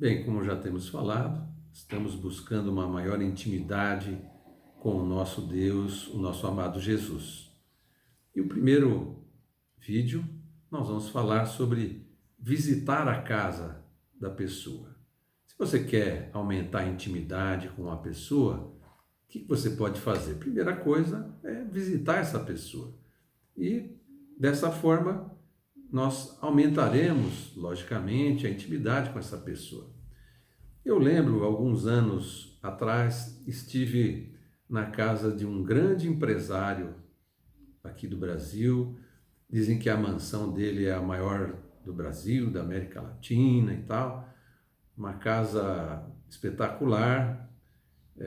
Bem, como já temos falado, estamos buscando uma maior intimidade com o nosso Deus, o nosso amado Jesus. E o primeiro vídeo, nós vamos falar sobre visitar a casa da pessoa. Se você quer aumentar a intimidade com uma pessoa, o que você pode fazer? Primeira coisa é visitar essa pessoa. E dessa forma, nós aumentaremos, logicamente, a intimidade com essa pessoa. Eu lembro, alguns anos atrás, estive na casa de um grande empresário aqui do Brasil. Dizem que a mansão dele é a maior do Brasil, da América Latina e tal. Uma casa espetacular.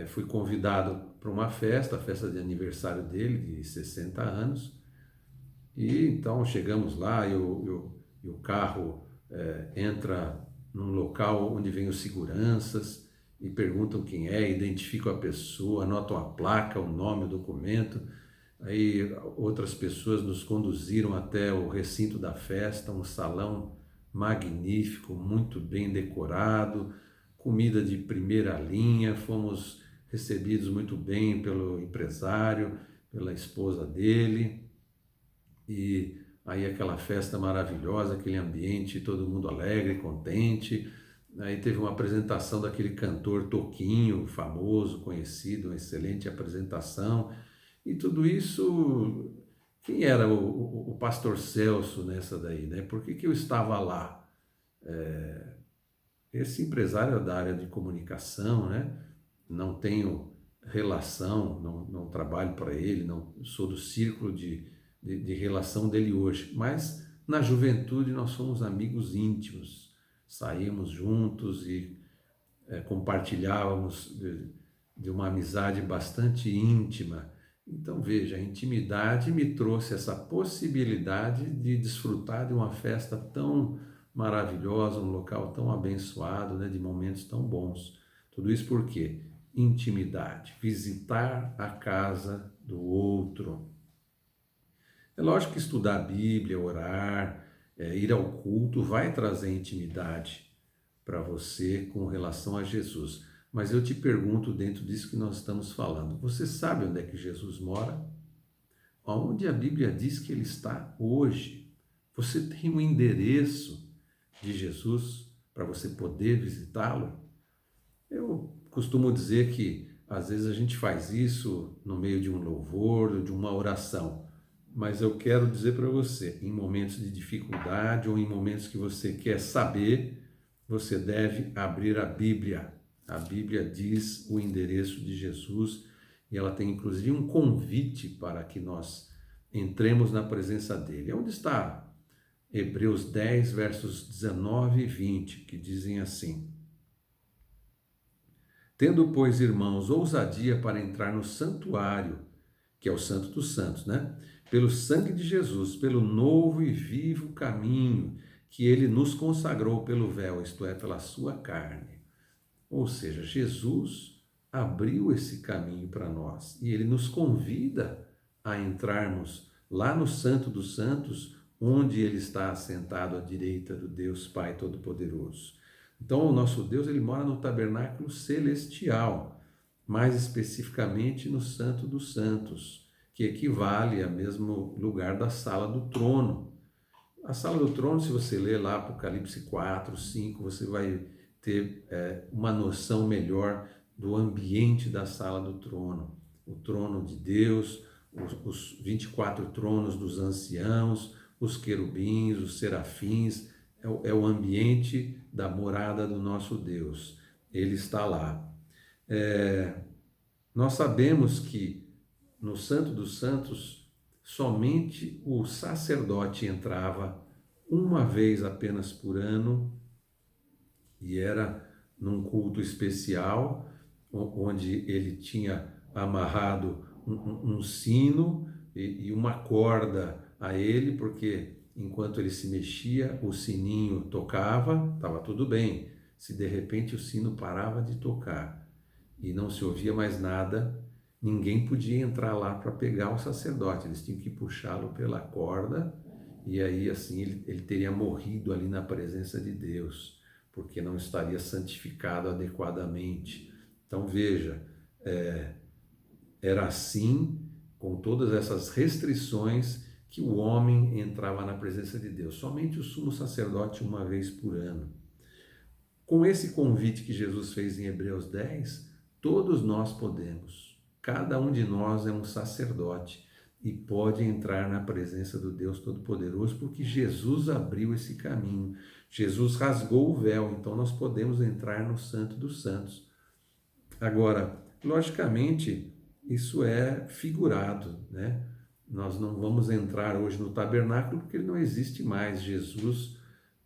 Fui convidado para uma festa, a festa de aniversário dele, de 60 anos. E então chegamos lá e o carro entra num local onde vem os seguranças e perguntam quem é, identificam a pessoa, anotam a placa, o nome, o documento. Aí outras pessoas nos conduziram até o recinto da festa, um salão magnífico, muito bem decorado, comida de primeira linha, fomos recebidos muito bem pelo empresário, pela esposa dele. E aí aquela festa maravilhosa, aquele ambiente, todo mundo alegre, contente. Aí teve uma apresentação daquele cantor Toquinho, famoso, conhecido, uma excelente apresentação. E tudo isso, quem era o pastor Celso nessa daí, né? Por que eu estava lá? Esse empresário é da área de comunicação, né? Não tenho relação, não trabalho para ele, não sou do círculo de relação dele hoje, mas na juventude nós somos amigos íntimos, saímos juntos e compartilhávamos de uma amizade bastante íntima. Então veja, a intimidade me trouxe essa possibilidade de desfrutar de uma festa tão maravilhosa, um local tão abençoado, né, de momentos tão bons. Tudo isso por quê? Intimidade, visitar a casa do outro. É lógico que estudar a Bíblia, orar, ir ao culto vai trazer intimidade para você com relação a Jesus. Mas eu te pergunto, dentro disso que nós estamos falando, você sabe onde é que Jesus mora? Onde a Bíblia diz que ele está hoje? Você tem um endereço de Jesus para você poder visitá-lo? Eu costumo dizer que às vezes a gente faz isso no meio de um louvor, de uma oração, mas eu quero dizer para você, em momentos de dificuldade ou em momentos que você quer saber, você deve abrir a Bíblia. A Bíblia diz o endereço de Jesus e ela tem inclusive um convite para que nós entremos na presença dele. Onde está Hebreus 10, versos 19 e 20, que dizem assim: Tendo, pois, irmãos, ousadia para entrar no santuário, que é o Santo dos Santos, né? Pelo sangue de Jesus, pelo novo e vivo caminho que ele nos consagrou pelo véu, isto é, pela sua carne. Ou seja, Jesus abriu esse caminho para nós e ele nos convida a entrarmos lá no Santo dos Santos, onde ele está assentado à direita do Deus Pai Todo-Poderoso. Então, o nosso Deus, ele mora no tabernáculo celestial, mais especificamente no Santo dos Santos, que equivale ao mesmo lugar da sala do trono. A sala do trono, se você ler lá Apocalipse 4, 5, você vai ter uma noção melhor do ambiente da sala do trono. O trono de Deus, os 24 tronos dos anciãos, os querubins, os serafins, é o ambiente da morada do nosso Deus. Ele está lá. Nós sabemos que no Santo dos Santos, somente o sacerdote entrava uma vez apenas por ano, e era num culto especial, onde ele tinha amarrado um sino e uma corda a ele, porque enquanto ele se mexia, o sininho tocava, estava tudo bem. Se de repente o sino parava de tocar e não se ouvia mais nada, ninguém podia entrar lá para pegar o sacerdote, eles tinham que puxá-lo pela corda, e aí assim ele teria morrido ali na presença de Deus, porque não estaria santificado adequadamente. Então veja, era assim, com todas essas restrições, que o homem entrava na presença de Deus. Somente o sumo sacerdote uma vez por ano. Com esse convite que Jesus fez em Hebreus 10, todos nós podemos. Cada um de nós é um sacerdote e pode entrar na presença do Deus Todo-Poderoso, porque Jesus abriu esse caminho. Jesus rasgou o véu, então nós podemos entrar no Santo dos Santos. Agora, logicamente, isso é figurado, né? Nós não vamos entrar hoje no tabernáculo porque ele não existe mais. Jesus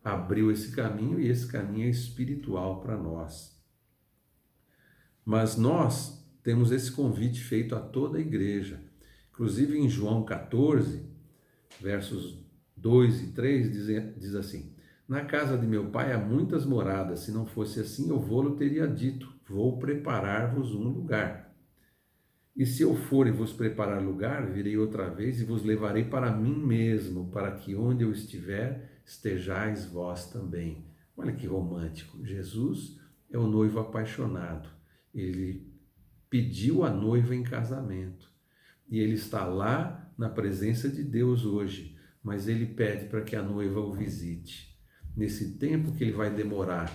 abriu esse caminho e esse caminho é espiritual para nós. Mas nós temos esse convite feito a toda a igreja. Inclusive em João 14, versos 2 e 3, diz assim: na casa de meu pai há muitas moradas, se não fosse assim eu vou-lo teria dito, vou preparar-vos um lugar. E se eu for e vos preparar lugar, virei outra vez e vos levarei para mim mesmo, para que onde eu estiver, estejais vós também. Olha que romântico. Jesus é o noivo apaixonado. Ele pediu a noiva em casamento. E ele está lá na presença de Deus hoje, mas ele pede para que a noiva o visite. Nesse tempo que ele vai demorar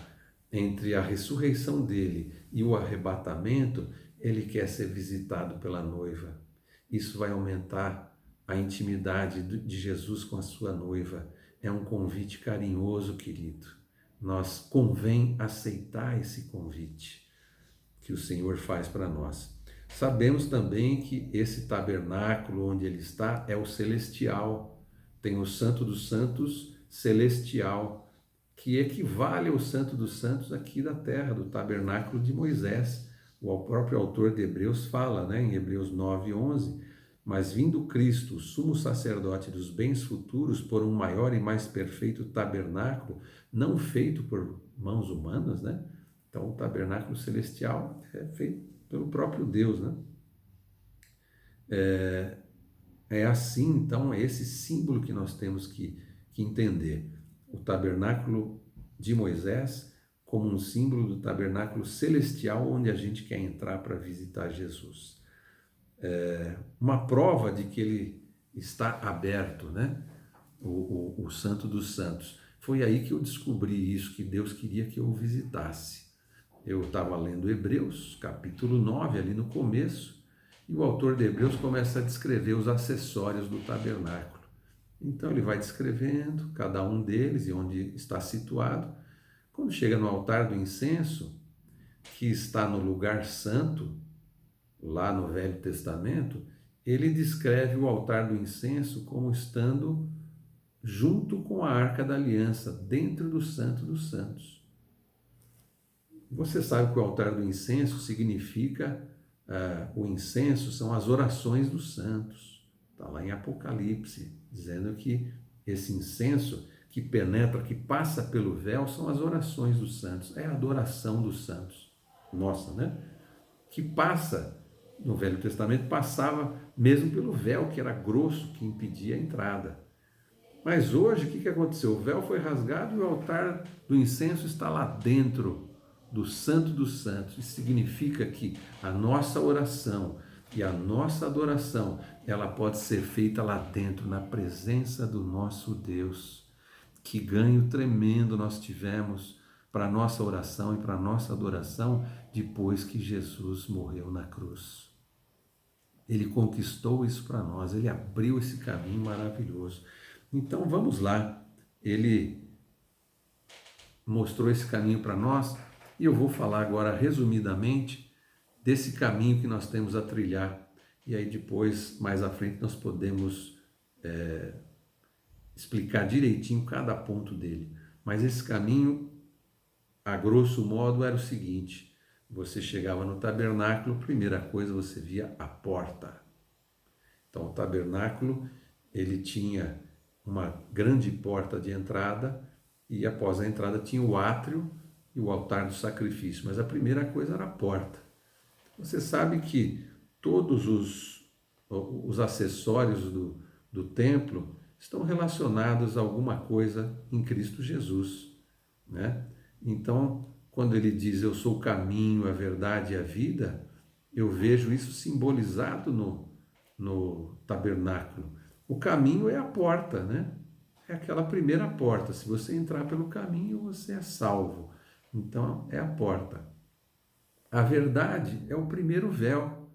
entre a ressurreição dele e o arrebatamento, ele quer ser visitado pela noiva. Isso vai aumentar a intimidade de Jesus com a sua noiva. É um convite carinhoso, querido. Nós convém aceitar esse convite que o Senhor faz para nós. Sabemos também que esse tabernáculo onde ele está é o celestial. Tem o Santo dos Santos celestial, que equivale ao Santo dos Santos aqui da terra, do tabernáculo de Moisés. O próprio autor de Hebreus fala, né, em Hebreus 9:11, mas vindo Cristo, o sumo sacerdote dos bens futuros, por um maior e mais perfeito tabernáculo, não feito por mãos humanas, né? Então o tabernáculo celestial é feito pelo próprio Deus, né? É assim, então, é esse símbolo que nós temos que entender. O tabernáculo de Moisés como um símbolo do tabernáculo celestial onde a gente quer entrar para visitar Jesus. Uma prova de que ele está aberto, né? O Santo dos Santos. Foi aí que eu descobri isso, que Deus queria que eu o visitasse. Eu estava lendo Hebreus, capítulo 9, ali no começo, e o autor de Hebreus começa a descrever os acessórios do tabernáculo. Então ele vai descrevendo cada um deles e onde está situado. Quando chega no altar do incenso, que está no lugar santo, lá no Velho Testamento, ele descreve o altar do incenso como estando junto com a Arca da Aliança, dentro do Santo dos Santos. Você sabe que o altar do incenso significa, o incenso são as orações dos santos. Está lá em Apocalipse, dizendo que esse incenso que penetra, que passa pelo véu, são as orações dos santos, é a adoração dos santos. Nossa, né? Que passa, no Velho Testamento, passava mesmo pelo véu, que era grosso, que impedia a entrada. Mas hoje, o que aconteceu? O véu foi rasgado e o altar do incenso está lá dentro do Santo dos Santos. Isso significa que a nossa oração e a nossa adoração, ela pode ser feita lá dentro, na presença do nosso Deus. Que ganho tremendo nós tivemos para a nossa oração e para a nossa adoração depois que Jesus morreu na cruz. Ele conquistou isso para nós, ele abriu esse caminho maravilhoso. Então vamos lá, ele mostrou esse caminho para nós e eu vou falar agora resumidamente desse caminho que nós temos a trilhar. E aí depois, mais à frente, nós podemos explicar direitinho cada ponto dele. Mas esse caminho, a grosso modo, era o seguinte: você chegava no tabernáculo, primeira coisa, você via a porta. Então o tabernáculo, ele tinha uma grande porta de entrada e após a entrada tinha o átrio e o altar do sacrifício. Mas a primeira coisa era a porta. Você sabe que todos os acessórios do templo estão relacionados a alguma coisa em Cristo Jesus, né? Então, quando ele diz eu sou o caminho, a verdade e a vida, eu vejo isso simbolizado no tabernáculo. O caminho é a porta, né? É aquela primeira porta. Se você entrar pelo caminho, você é salvo. Então, é a porta. A verdade é o primeiro véu,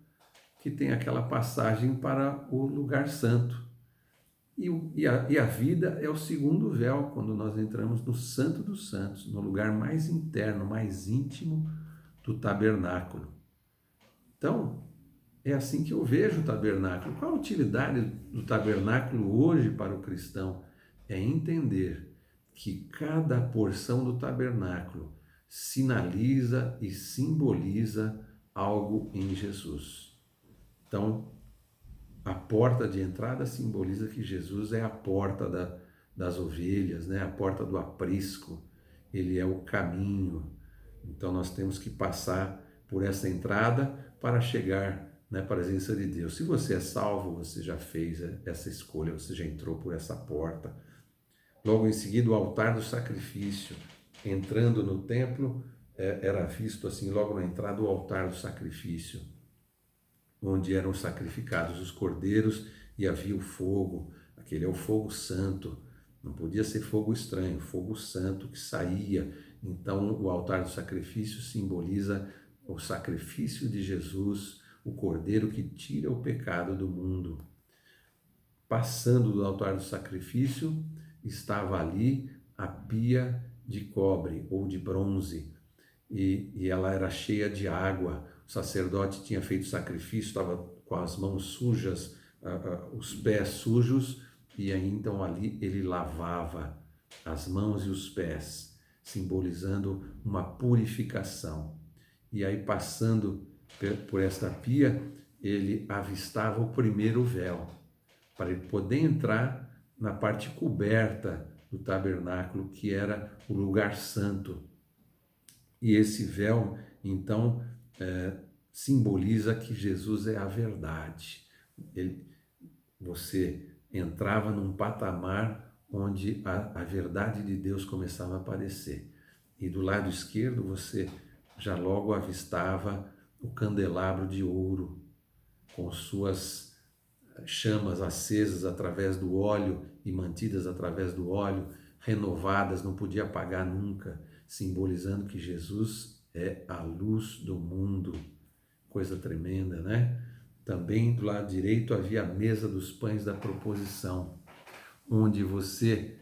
que tem aquela passagem para o lugar santo. E a vida é o segundo véu, quando nós entramos no Santo dos Santos, no lugar mais interno, mais íntimo do tabernáculo. Então, é assim que eu vejo o tabernáculo. Qual a utilidade do tabernáculo hoje para o cristão? É entender que cada porção do tabernáculo sinaliza e simboliza algo em Jesus. Então, a porta de entrada simboliza que Jesus é a porta das ovelhas, né? A porta do aprisco, ele é o caminho. Então nós temos que passar por essa entrada para chegar na presença de Deus. Se você é salvo, você já fez essa escolha, você já entrou por essa porta. Logo em seguida, o altar do sacrifício. Entrando no templo, era visto assim, logo na entrada, o altar do sacrifício, onde eram sacrificados os cordeiros e havia o fogo. Aquele é o fogo santo, não podia ser fogo estranho, fogo santo que saía. Então, o altar do sacrifício simboliza o sacrifício de Jesus, o cordeiro que tira o pecado do mundo. Passando do altar do sacrifício, estava ali a pia de cobre ou de bronze, e ela era cheia de água. O sacerdote tinha feito sacrifício, estava com as mãos sujas, os pés sujos, e aí então ali ele lavava as mãos e os pés, simbolizando uma purificação. E aí, passando por esta pia, ele avistava o primeiro véu, para ele poder entrar na parte coberta do tabernáculo, que era o lugar santo. E esse véu, então, simboliza que Jesus é a verdade. Você entrava num patamar onde a verdade de Deus começava a aparecer. E do lado esquerdo você já logo avistava o candelabro de ouro, com suas chamas acesas através do óleo e mantidas através do óleo, renovadas, não podia apagar nunca, simbolizando que Jesus é a luz do mundo. Coisa tremenda, né? Também do lado direito havia a mesa dos pães da proposição, onde você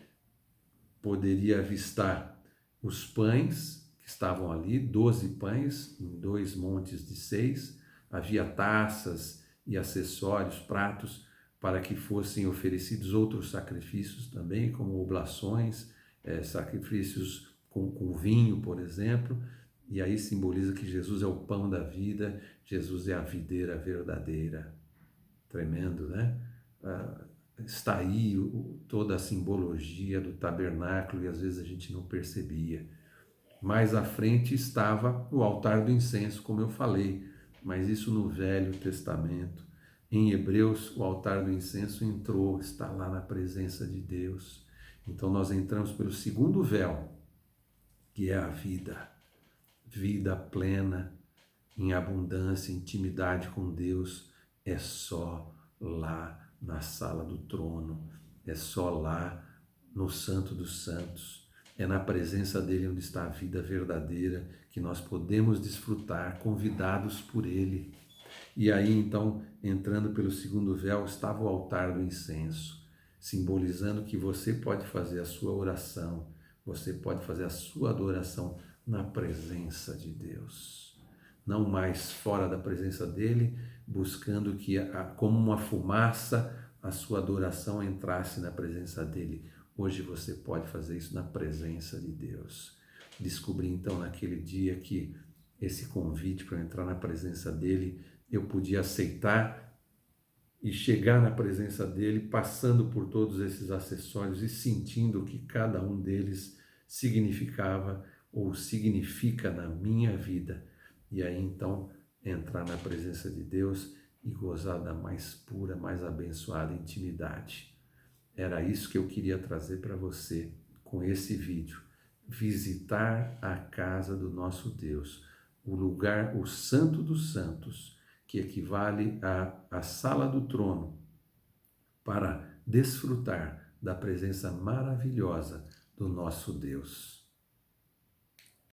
poderia avistar os pães que estavam ali, 12 pães em 2 montes de 6, havia taças e acessórios, pratos, para que fossem oferecidos outros sacrifícios também, como oblações, sacrifícios com vinho, por exemplo, e aí simboliza que Jesus é o pão da vida, Jesus é a videira verdadeira. Tremendo, né? Está aí toda a simbologia do tabernáculo e às vezes a gente não percebia. Mais à frente estava o altar do incenso, como eu falei, mas isso no Velho Testamento. Em Hebreus, o altar do incenso entrou, está lá na presença de Deus. Então nós entramos pelo segundo véu, que é a vida. Vida plena, em abundância, intimidade com Deus, é só lá na sala do trono, é só lá no Santo dos Santos. É na presença dele onde está a vida verdadeira, que nós podemos desfrutar, convidados por ele. E aí, então, entrando pelo segundo véu, estava o altar do incenso, simbolizando que você pode fazer a sua oração, você pode fazer a sua adoração na presença de Deus. Não mais fora da presença dele, buscando que, como uma fumaça, a sua adoração entrasse na presença dele. Hoje você pode fazer isso na presença de Deus. Descobri então naquele dia que esse convite para entrar na presença dele, eu podia aceitar e chegar na presença dele, passando por todos esses acessórios e sentindo o que cada um deles significava ou significa na minha vida. E aí então entrar na presença de Deus e gozar da mais pura, mais abençoada intimidade. Era isso que eu queria trazer para você com esse vídeo. visitar a casa do nosso Deus, o lugar, o Santo dos Santos, que equivale à sala do trono, para desfrutar da presença maravilhosa do nosso Deus.